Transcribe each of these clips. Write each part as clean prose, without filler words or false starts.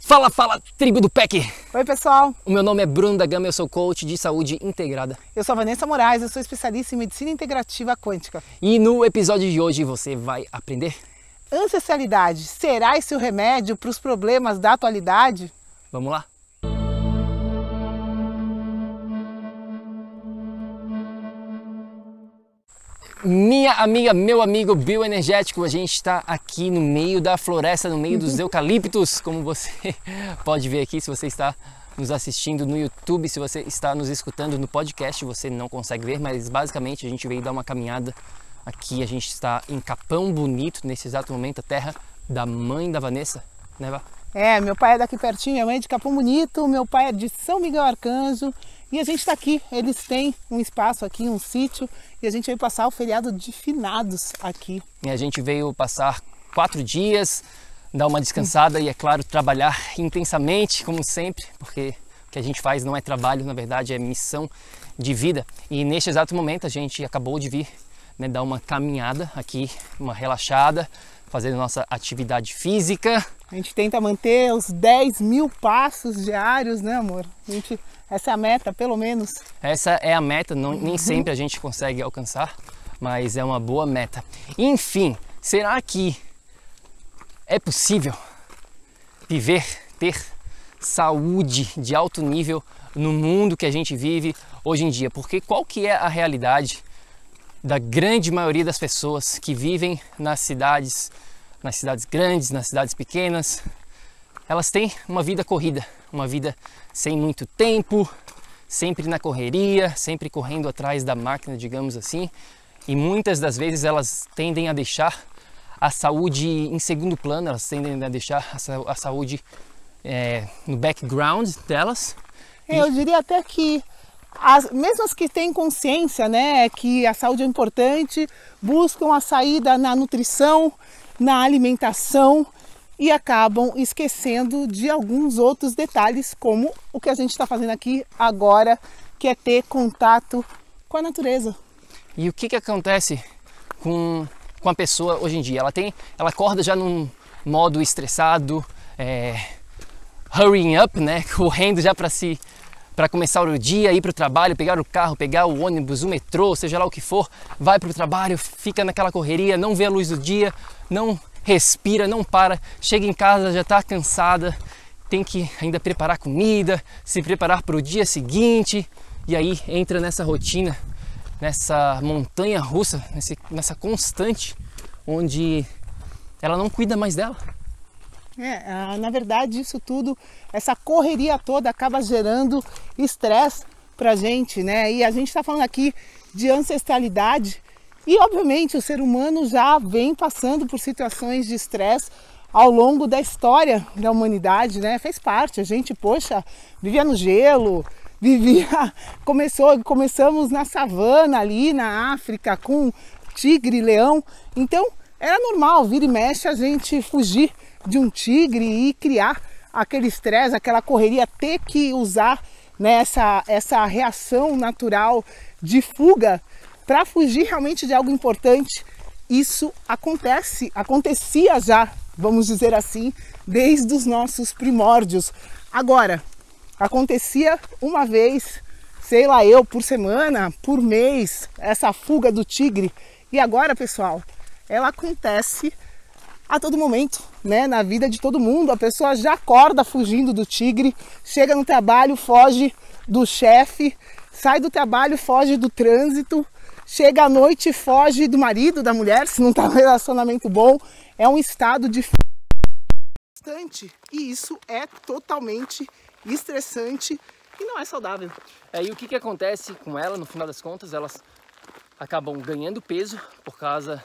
Fala, fala, tribo do PEC! Oi, pessoal! O meu nome é Bruno da Gama, eu sou coach de saúde integrada. Eu sou a Vanessa Moraes, eu sou especialista em medicina integrativa quântica. E no episódio de hoje você vai aprender... Ancestralidade, será esse o remédio para os problemas da atualidade? Vamos lá? Minha amiga, meu amigo bioenergético, a gente está aqui no meio da floresta, no meio dos eucaliptos, como você pode ver aqui, se você está nos assistindo no YouTube, se você está nos escutando no podcast, você não consegue ver, mas basicamente a gente veio dar uma caminhada aqui, a gente está em Capão Bonito, nesse exato momento, a terra da mãe da Vanessa, né, Vá? Meu pai é daqui pertinho, minha mãe é de Capão Bonito, meu pai é de São Miguel Arcanjo. E a gente está aqui, eles têm um espaço aqui, um sítio, e a gente veio passar o feriado de finados aqui. E a gente veio passar 4 dias, dar uma descansada e, é claro, trabalhar intensamente, como sempre, porque o que a gente faz não é trabalho, na verdade é missão de vida. E neste exato momento a gente acabou de vir, né, dar uma caminhada aqui, uma relaxada, fazendo nossa atividade física. A gente tenta manter os 10 mil passos diários, né, amor? Essa é a meta, pelo menos. Essa é a meta, nem sempre a gente consegue alcançar, mas é uma boa meta. Enfim, será que é possível viver, ter saúde de alto nível no mundo que a gente vive hoje em dia? Porque qual que é a realidade da grande maioria das pessoas que vivem nas cidades grandes, nas cidades pequenas? Elas têm uma vida corrida, uma vida sem muito tempo, sempre na correria, sempre correndo atrás da máquina, digamos assim, e muitas das vezes elas tendem a deixar a saúde em segundo plano, elas tendem a deixar a saúde no background delas. Eu diria até que mesmo as que têm consciência, né, que a saúde é importante, buscam a saída na nutrição, na alimentação, e acabam esquecendo de alguns outros detalhes, como o que a gente está fazendo aqui agora, que é ter contato com a natureza. E o que acontece com a pessoa hoje em dia? Ela acorda já num modo estressado, hurrying up, né? Correndo já para começar o dia, ir para o trabalho, pegar o carro, pegar o ônibus, o metrô, seja lá o que for, vai para o trabalho, fica naquela correria, não vê a luz do dia, não respira, não para, chega em casa, já está cansada, tem que ainda preparar comida, se preparar para o dia seguinte, e aí entra nessa rotina, nessa montanha russa, nessa constante, onde ela não cuida mais dela. Na verdade, isso tudo, essa correria toda acaba gerando estresse pra gente, né? E a gente está falando aqui de ancestralidade e, obviamente, o ser humano já vem passando por situações de estresse ao longo da história da humanidade, né? Fez parte, a gente, poxa, vivia no gelo, começamos na savana ali na África com tigre, leão, então era normal, vira e mexe, a gente fugir de um tigre e criar aquele estresse, aquela correria, ter que usar, né, essa reação natural de fuga para fugir realmente de algo importante. Isso acontecia já, vamos dizer assim, desde os nossos primórdios. Agora, acontecia uma vez, sei lá eu, por semana, por mês, essa fuga do tigre. E agora, pessoal, ela acontece a todo momento, né? Na vida de todo mundo. A pessoa já acorda fugindo do tigre, chega no trabalho, foge do chefe, sai do trabalho, foge do trânsito, chega à noite, foge do marido, da mulher, se não está um relacionamento bom. É um estado de constante e isso é totalmente estressante e não é saudável. E o que acontece com ela, no final das contas? Elas acabam ganhando peso por causa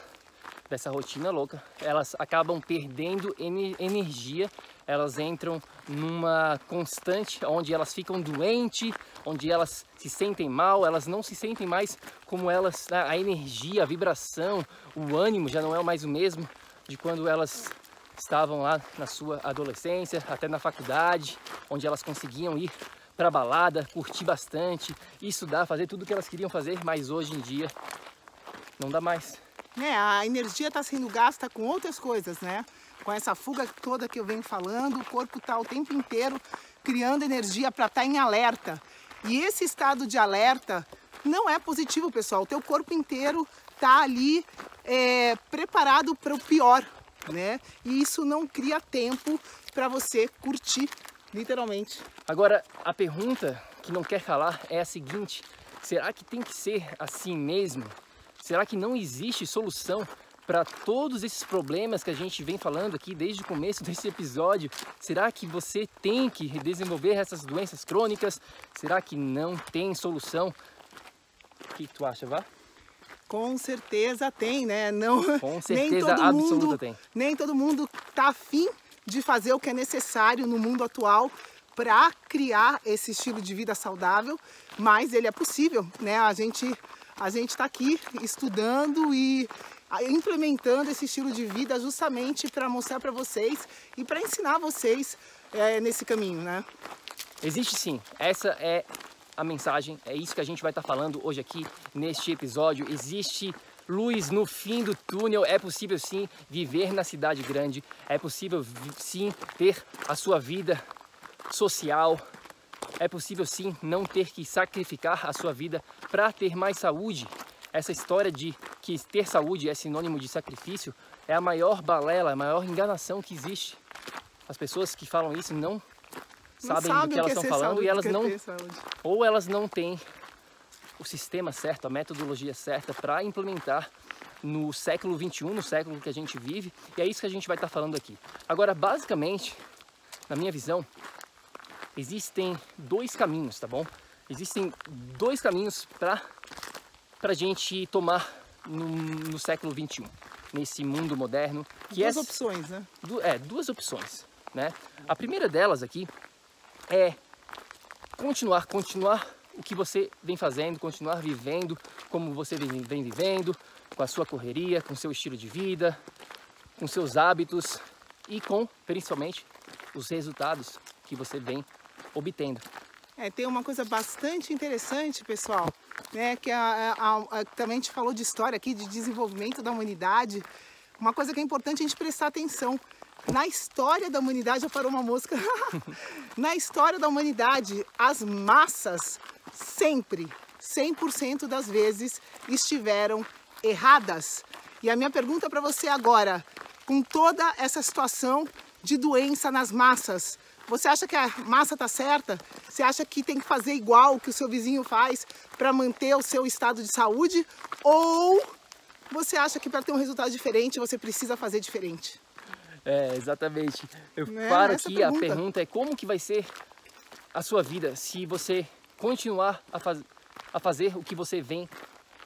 dessa rotina louca, elas acabam perdendo energia, elas entram numa constante onde elas ficam doentes, onde elas se sentem mal, elas não se sentem mais como elas, a energia, a vibração, o ânimo já não é mais o mesmo de quando elas estavam lá na sua adolescência, até na faculdade, onde elas conseguiam ir para balada, curtir bastante, estudar, fazer tudo o que elas queriam fazer, mas hoje em dia não dá mais. A energia está sendo gasta com outras coisas, né? com essa fuga toda que eu venho falando, o corpo está o tempo inteiro criando energia para estar em alerta. E esse estado de alerta não é positivo, pessoal. O teu corpo inteiro está ali preparado para o pior, né? E isso não cria tempo para você curtir, literalmente. Agora, a pergunta que não quer calar é a seguinte: será que tem que ser assim mesmo? Será que não existe solução para todos esses problemas que a gente vem falando aqui desde o começo desse episódio? Será que você tem que desenvolver essas doenças crônicas? Será que não tem solução? O que tu acha, Vá? Com certeza tem, né? Não, com certeza absoluta tem. Nem todo mundo tá afim de fazer o que é necessário no mundo atual para criar esse estilo de vida saudável, mas ele é possível, né? A gente está aqui estudando e implementando esse estilo de vida justamente para mostrar para vocês e para ensinar vocês nesse caminho, né? Existe sim, essa é a mensagem, é isso que a gente vai estar falando hoje aqui neste episódio. Existe luz no fim do túnel, é possível sim viver na cidade grande, é possível sim ter a sua vida social, é possível sim não ter que sacrificar a sua vida para ter mais saúde. Essa história de que ter saúde é sinônimo de sacrifício é a maior balela, a maior enganação que existe. As pessoas que falam isso não sabem do que elas estão falando, e elas não, ou elas não têm o sistema certo, a metodologia certa para implementar no século 21, no século que a gente vive, e é isso que a gente vai estar falando aqui. Agora, basicamente, na minha visão, existem dois caminhos, tá bom? Existem dois caminhos para a gente tomar no século 21, nesse mundo moderno. Duas opções, né? Duas opções, né? A primeira delas aqui é continuar o que você vem fazendo, continuar vivendo como você vem vivendo, com a sua correria, com o seu estilo de vida, com seus hábitos e com, principalmente, os resultados que você vem obtendo. Tem uma coisa bastante interessante, pessoal, né, que também a gente falou de história aqui, de desenvolvimento da humanidade. Uma coisa que é importante a gente prestar atenção. Na história da humanidade, já parou uma mosca. Na história da humanidade, as massas sempre, 100% das vezes, estiveram erradas. E a minha pergunta para você agora, com toda essa situação de doença nas massas, você acha que a massa está certa? Você acha que tem que fazer igual que o seu vizinho faz para manter o seu estado de saúde? Ou você acha que para ter um resultado diferente, você precisa fazer diferente? Exatamente. Eu paro aqui, a pergunta é como que vai ser a sua vida se você continuar a fazer o que você vem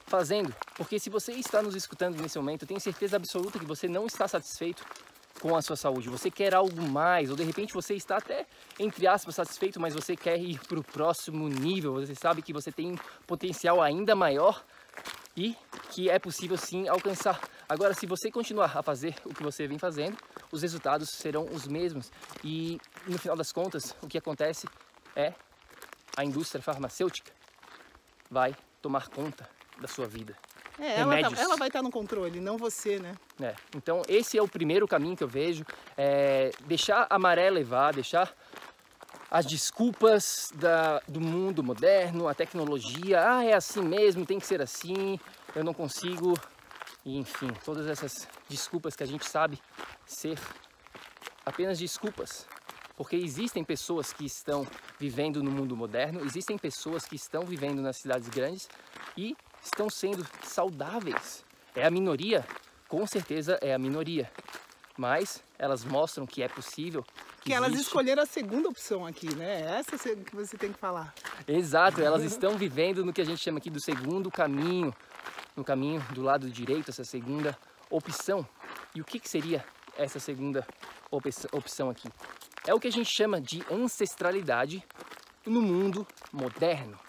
fazendo. Porque se você está nos escutando nesse momento, eu tenho certeza absoluta que você não está satisfeito com a sua saúde. Você quer algo mais, ou de repente você está até, entre aspas, satisfeito, mas você quer ir para o próximo nível. Você sabe que você tem um potencial ainda maior e que é possível sim alcançar. Agora, se você continuar a fazer o que você vem fazendo, os resultados serão os mesmos. E no final das contas, o que acontece é a indústria farmacêutica vai tomar conta da sua vida. Ela vai estar no controle, não você, né? Então esse é o primeiro caminho que eu vejo, deixar a maré levar, deixar as desculpas do mundo moderno, a tecnologia, é assim mesmo, tem que ser assim, eu não consigo, e, enfim, todas essas desculpas que a gente sabe ser apenas desculpas. Porque existem pessoas que estão vivendo no mundo moderno, existem pessoas que estão vivendo nas cidades grandes e estão sendo saudáveis. É a minoria, com certeza é a minoria, mas elas mostram que é possível. Que elas escolheram a segunda opção aqui, né? Essa que você tem que falar. Exato, elas estão vivendo no que a gente chama aqui do segundo caminho, no caminho do lado direito, essa segunda opção. E o que seria essa segunda opção aqui? É o que a gente chama de ancestralidade no mundo moderno.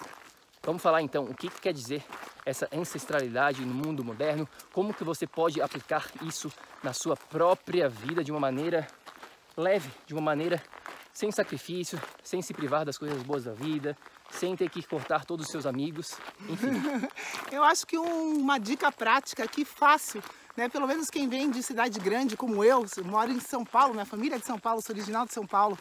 Vamos falar então o que quer dizer essa ancestralidade no mundo moderno, como que você pode aplicar isso na sua própria vida de uma maneira leve, de uma maneira sem sacrifício, sem se privar das coisas boas da vida, sem ter que cortar todos os seus amigos, enfim. Eu acho que uma dica prática aqui fácil, né? Pelo menos quem vem de cidade grande como eu moro em São Paulo, minha família é de São Paulo, sou original de São Paulo.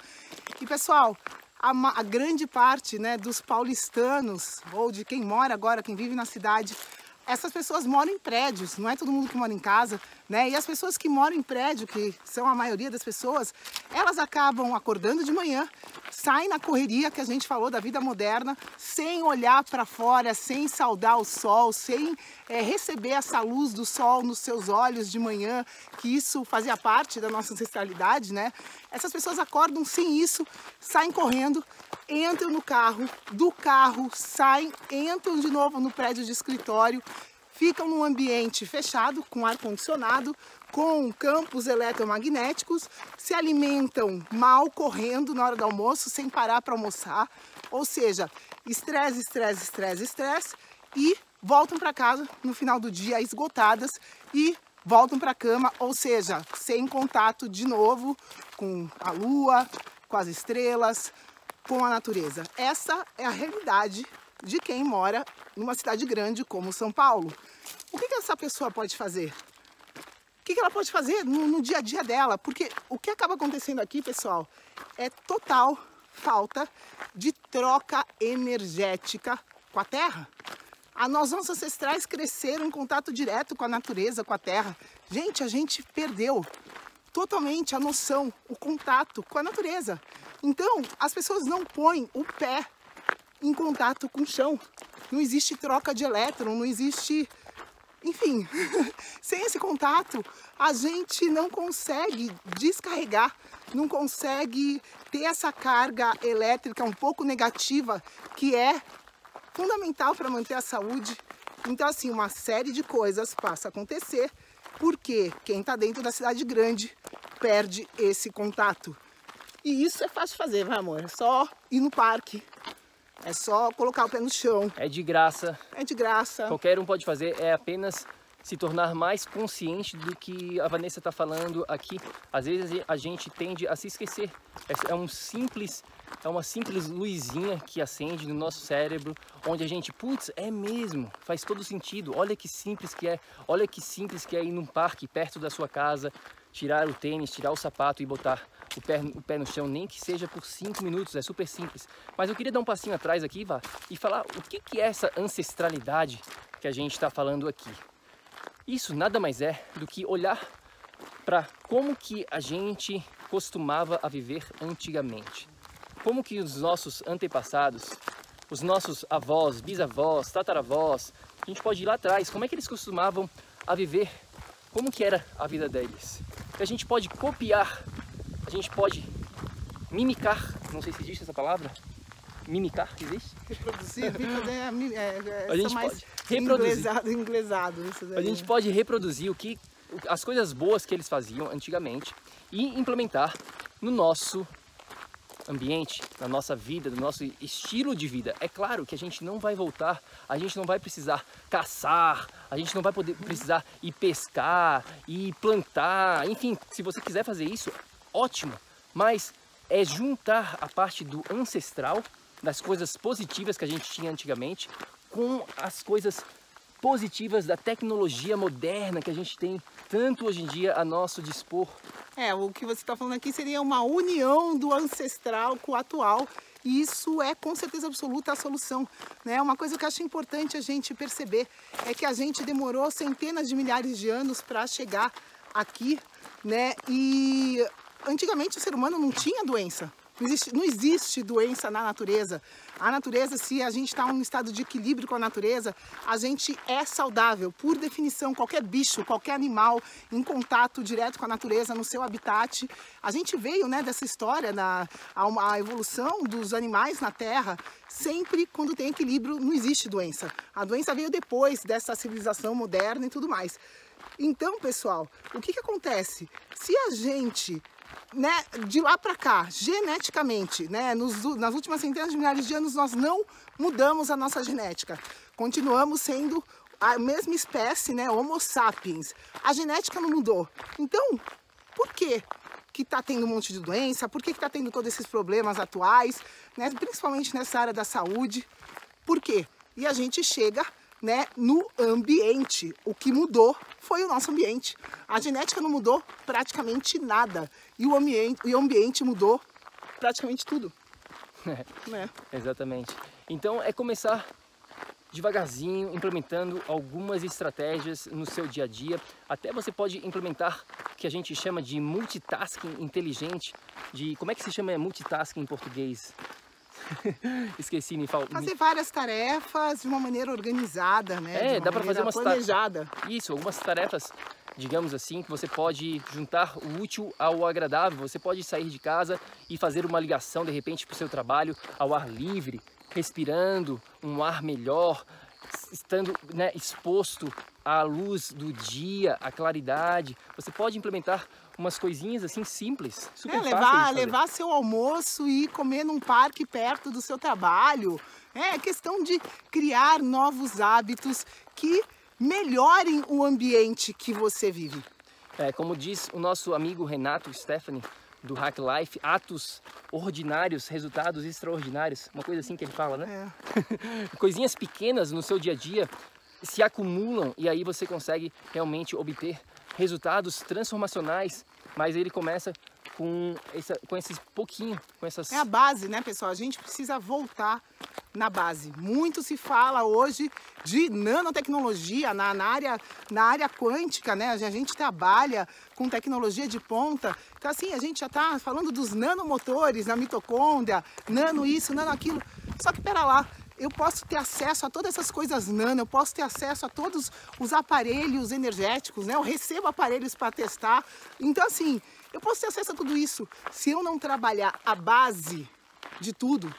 E pessoal, a grande parte, né, dos paulistanos, ou de quem mora agora, quem vive na cidade, essas pessoas moram em prédios, não é todo mundo que mora em casa, né? E as pessoas que moram em prédio, que são a maioria das pessoas, elas acabam acordando de manhã, saem na correria que a gente falou da vida moderna, sem olhar para fora, sem saudar o sol, sem receber essa luz do sol nos seus olhos de manhã, que isso fazia parte da nossa ancestralidade, né? Essas pessoas acordam sem isso, saem correndo, entram no carro, do carro saem, entram de novo no prédio de escritório, ficam num ambiente fechado, com ar-condicionado, com campos eletromagnéticos, se alimentam mal, correndo na hora do almoço, sem parar para almoçar, ou seja, estresse, estresse, estresse, estresse, e voltam para casa no final do dia esgotadas e voltam para a cama, ou seja, sem contato de novo com a lua, com as estrelas, com a natureza. Essa é a realidade de quem mora numa cidade grande como São Paulo. O que essa pessoa pode fazer? O que ela pode fazer no dia a dia dela? Porque o que acaba acontecendo aqui, pessoal, é total falta de troca energética com a Terra. Nossos ancestrais cresceram em contato direto com a natureza, com a Terra. Gente, a gente perdeu totalmente a noção, o contato com a natureza. Então, as pessoas não põem o pé em contato com o chão. Não existe troca de elétron, não existe... Enfim, sem esse contato, a gente não consegue descarregar, não consegue ter essa carga elétrica um pouco negativa, que é fundamental para manter a saúde. Então, assim, uma série de coisas passa a acontecer, porque quem está dentro da cidade grande perde esse contato. E isso é fácil de fazer, vai, amor? É só ir no parque. É só colocar o pé no chão. É de graça. É de graça. Qualquer um pode fazer, é apenas se tornar mais consciente do que a Vanessa está falando aqui. Às vezes a gente tende a se esquecer. É uma simples luzinha que acende no nosso cérebro, onde a gente, putz, é mesmo, faz todo sentido. Olha que simples que é. Olha que simples que é ir num parque perto da sua casa, tirar o tênis, tirar o sapato e botar o pé no chão, nem que seja por 5 minutos, é super simples. Mas eu queria dar um passinho atrás aqui, Vá, e falar o que é essa ancestralidade que a gente está falando aqui. Isso nada mais é do que olhar para como que a gente costumava a viver antigamente. Como que os nossos antepassados, os nossos avós, bisavós, tataravós, a gente pode ir lá atrás, como é que eles costumavam a viver, como que era a vida deles. A gente pode copiar, a gente pode mimicar, não sei se existe essa palavra, mimicar, existe? Reproduzir, a gente pode reproduzir. Inglesado, isso daí. A gente pode reproduzir as coisas boas que eles faziam antigamente e implementar no nosso ambiente, na nossa vida, no nosso estilo de vida. É claro que a gente não vai voltar, a gente não vai precisar caçar, a gente não vai precisar ir pescar, ir plantar, enfim, se você quiser fazer isso, ótimo, mas é juntar a parte do ancestral, das coisas positivas que a gente tinha antigamente, com as coisas positivas da tecnologia moderna que a gente tem tanto hoje em dia a nosso dispor. O que você está falando aqui seria uma união do ancestral com o atual, e isso é com certeza absoluta a solução, né? Uma coisa que eu acho importante a gente perceber é que a gente demorou centenas de milhares de anos para chegar aqui, né? E antigamente o ser humano não tinha doença. Não existe doença na natureza. A natureza, se a gente está em um estado de equilíbrio com a natureza, a gente é saudável. Por definição, qualquer bicho, qualquer animal em contato direto com a natureza, no seu habitat. A gente veio, né, dessa história, a evolução dos animais na Terra. Sempre quando tem equilíbrio, não existe doença. A doença veio depois dessa civilização moderna e tudo mais. Então, pessoal, o que acontece? Se a gente... né, de lá para cá, geneticamente, né, nas últimas centenas de milhares de anos, nós não mudamos a nossa genética. Continuamos sendo a mesma espécie, né, Homo sapiens. A genética não mudou. Então, por que está tendo um monte de doença? Por que está tendo todos esses problemas atuais, né, principalmente nessa área da saúde? Por quê? E a gente chega né, no ambiente. O que mudou foi o nosso ambiente. A genética não mudou praticamente nada. E o ambiente mudou praticamente tudo. Né? Exatamente. Então é começar devagarzinho, implementando algumas estratégias no seu dia a dia. Até você pode implementar o que a gente chama de multitasking inteligente. Como é que se chama multitasking em português? Esqueci, me fala. Fazer várias tarefas de uma maneira organizada, né? Dá para fazer umas planejada. Isso, algumas tarefas, digamos assim, que você pode juntar o útil ao agradável. Você pode sair de casa e fazer uma ligação, de repente, para o seu trabalho ao ar livre, respirando um ar melhor, estando, né, exposto à luz do dia, à claridade. Você pode implementar umas coisinhas assim simples, super fáceis de levar seu almoço e comer num parque perto do seu trabalho. É questão de criar novos hábitos que melhorem o ambiente que você vive. Como diz o nosso amigo Renato Stephanie, do Hack Life, atos ordinários, resultados extraordinários, uma coisa assim que ele fala, né? Coisinhas pequenas no seu dia a dia se acumulam e aí você consegue realmente obter resultados transformacionais, mas ele começa com esses pouquinho, com essas... É a base, né, pessoal? A gente precisa voltar na base. Muito se fala hoje de nanotecnologia na área quântica, né? A gente trabalha com tecnologia de ponta. Então, assim, a gente já está falando dos nanomotores na mitocôndria, nano isso, nano aquilo. Só que, pera lá, eu posso ter acesso a todas essas coisas nano, eu posso ter acesso a todos os aparelhos energéticos, né? Eu recebo aparelhos para testar. Então, assim, eu posso ter acesso a tudo isso. Se eu não trabalhar a base de tudo,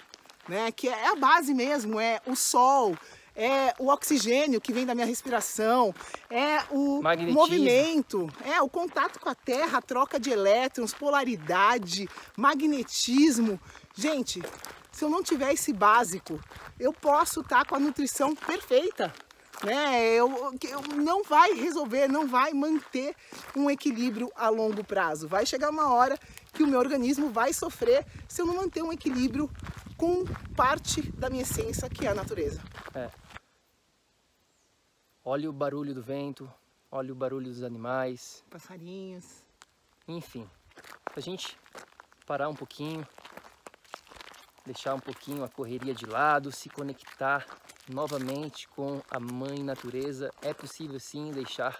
né? Que é a base mesmo, é o sol, é o oxigênio que vem da minha respiração, é o movimento, é o contato com a terra, a troca de elétrons, polaridade, magnetismo. Gente, se eu não tiver esse básico, eu posso estar com a nutrição perfeita, né? Eu não vai resolver, não vai manter um equilíbrio a longo prazo. Vai chegar uma hora que o meu organismo vai sofrer se eu não manter um equilíbrio com parte da minha essência, que é a natureza. Olha o barulho do vento, olha o barulho dos animais. Passarinhos. Enfim, a gente parar um pouquinho, deixar um pouquinho a correria de lado, se conectar novamente com a mãe natureza. É possível sim deixar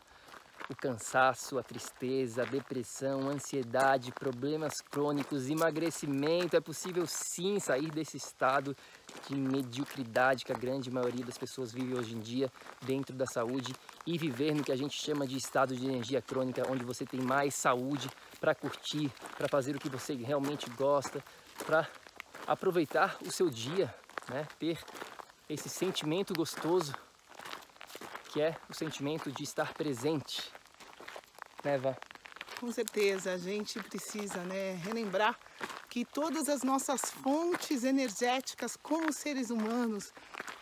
o cansaço, a tristeza, a depressão, a ansiedade, problemas crônicos, emagrecimento. É possível sim sair desse estado de mediocridade que a grande maioria das pessoas vive hoje em dia dentro da saúde e viver no que a gente chama de estado de energia crônica, onde você tem mais saúde para curtir, para fazer o que você realmente gosta, para aproveitar o seu dia, né? Ter esse sentimento gostoso que é o sentimento de estar presente, né, Vá? Com certeza, a gente precisa, né, relembrar que todas as nossas fontes energéticas como seres humanos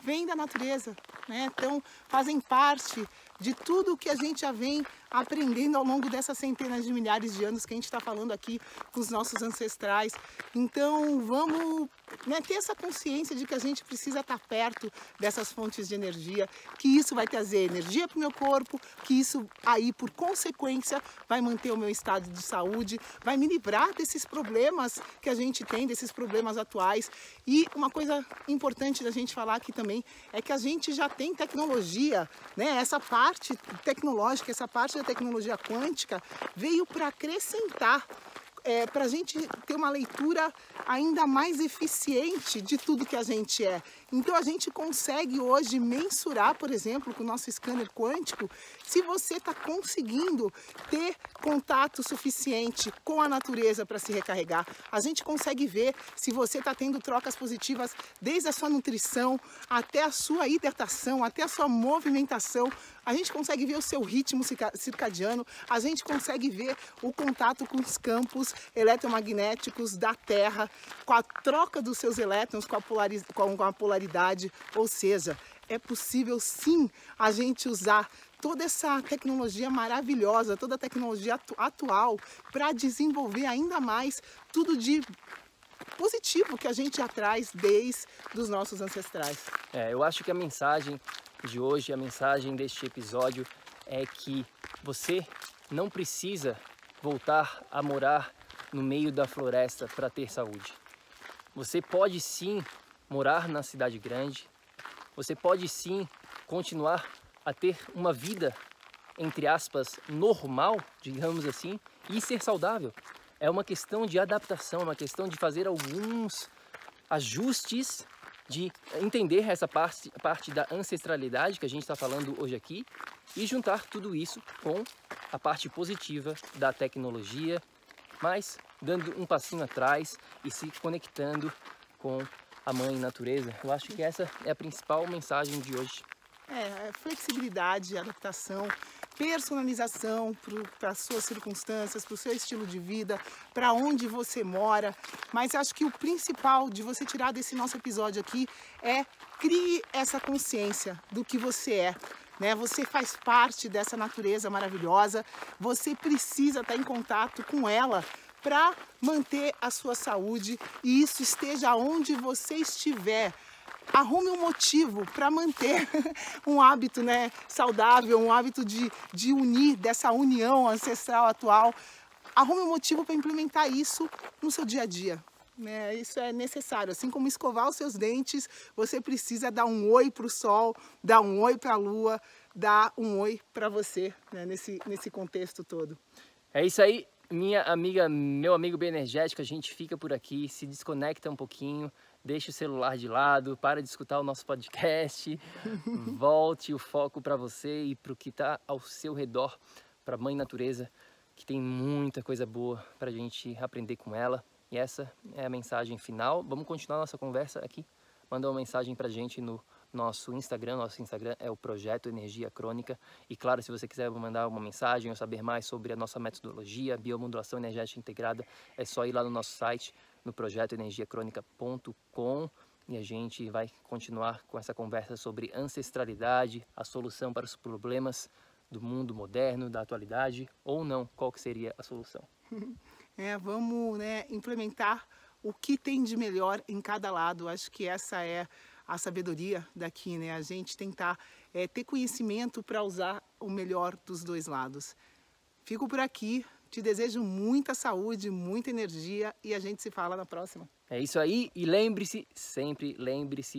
vêm da natureza, né? Então fazem parte de tudo que a gente já vem aprendendo ao longo dessas centenas de milhares de anos que a gente está falando aqui com os nossos ancestrais. Então vamos, né, ter essa consciência de que a gente precisa estar perto dessas fontes de energia, que isso vai trazer energia para o meu corpo, que isso aí, por consequência, vai manter o meu estado de saúde, vai me livrar desses problemas que a gente tem, desses problemas atuais. E uma coisa importante da gente falar aqui também é que a gente já tem tecnologia, né? Essa parte tecnológica, essa parte da tecnologia quântica veio para acrescentar, para a gente ter uma leitura ainda mais eficiente de tudo que a gente é. Então a gente consegue hoje mensurar, por exemplo, com o nosso scanner quântico, se você está conseguindo ter contato suficiente com a natureza para se recarregar. A gente consegue ver se você está tendo trocas positivas desde a sua nutrição até a sua hidratação, até a sua movimentação. A gente consegue ver o seu ritmo circadiano, a gente consegue ver o contato com os campos eletromagnéticos da Terra, com a troca dos seus elétrons com a polaridade, ou seja, é possível sim a gente usar toda essa tecnologia maravilhosa, toda a tecnologia atual para desenvolver ainda mais tudo de positivo que a gente já traz desde os nossos ancestrais. Eu acho que a mensagem de hoje, a mensagem deste episódio é que você não precisa voltar a morar no meio da floresta para ter saúde. Você pode sim morar na cidade grande, você pode sim continuar a ter uma vida, entre aspas, normal, digamos assim, e ser saudável. É uma questão de adaptação, é uma questão de fazer alguns ajustes, de entender essa parte da ancestralidade que a gente está falando hoje aqui e juntar tudo isso com a parte positiva da tecnologia, mas dando um passinho atrás e se conectando com a mãe natureza. Eu acho que essa é a principal mensagem de hoje. Flexibilidade, adaptação, personalização para as suas circunstâncias, para o seu estilo de vida, para onde você mora. Mas acho que o principal de você tirar desse nosso episódio aqui é crie essa consciência do que você é. Né? Você faz parte dessa natureza maravilhosa, você precisa estar em contato com ela para manter a sua saúde e isso esteja onde você estiver. Arrume um motivo para manter um hábito, né, saudável, um hábito de unir, dessa união ancestral atual. Arrume um motivo para implementar isso no seu dia a dia. Né? Isso é necessário. Assim como escovar os seus dentes, você precisa dar um oi para o sol, dar um oi para a lua, dar um oi para você, né, nesse contexto todo. É isso aí, minha amiga, meu amigo bioenergético, a gente fica por aqui, se desconecta um pouquinho, deixa o celular de lado, para de escutar o nosso podcast, volte o foco para você e para o que está ao seu redor, para a Mãe Natureza, que tem muita coisa boa para a gente aprender com ela. E essa é a mensagem final. Vamos continuar nossa conversa aqui. Manda uma mensagem para a gente no nosso Instagram. Nosso Instagram é o Projeto Energia Crônica. E claro, se você quiser mandar uma mensagem ou saber mais sobre a nossa metodologia, biomodulação energética integrada, é só ir lá no nosso site, no projetoenergiacronica.com, e a gente vai continuar com essa conversa sobre ancestralidade, a solução para os problemas do mundo moderno, da atualidade, ou não, qual que seria a solução. Vamos, né, implementar o que tem de melhor em cada lado. Acho que essa é a sabedoria daqui, né? A gente tentar ter conhecimento para usar o melhor dos dois lados. Fico por aqui, te desejo muita saúde, muita energia e a gente se fala na próxima. É isso aí, e lembre-se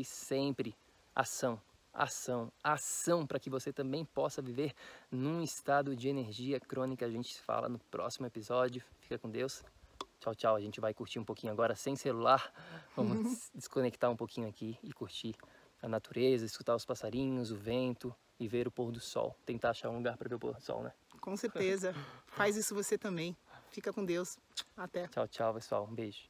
sempre, ação, ação, ação, para que você também possa viver num estado de energia crônica. A gente se fala no próximo episódio. Fica com Deus. Tchau, tchau. A gente vai curtir um pouquinho agora sem celular. Vamos desconectar um pouquinho aqui e curtir a natureza, escutar os passarinhos, o vento e ver o pôr do sol. Tentar achar um lugar para ver o pôr do sol, né? Com certeza. Faz isso você também. Fica com Deus. Até. Tchau, tchau, pessoal. Um beijo.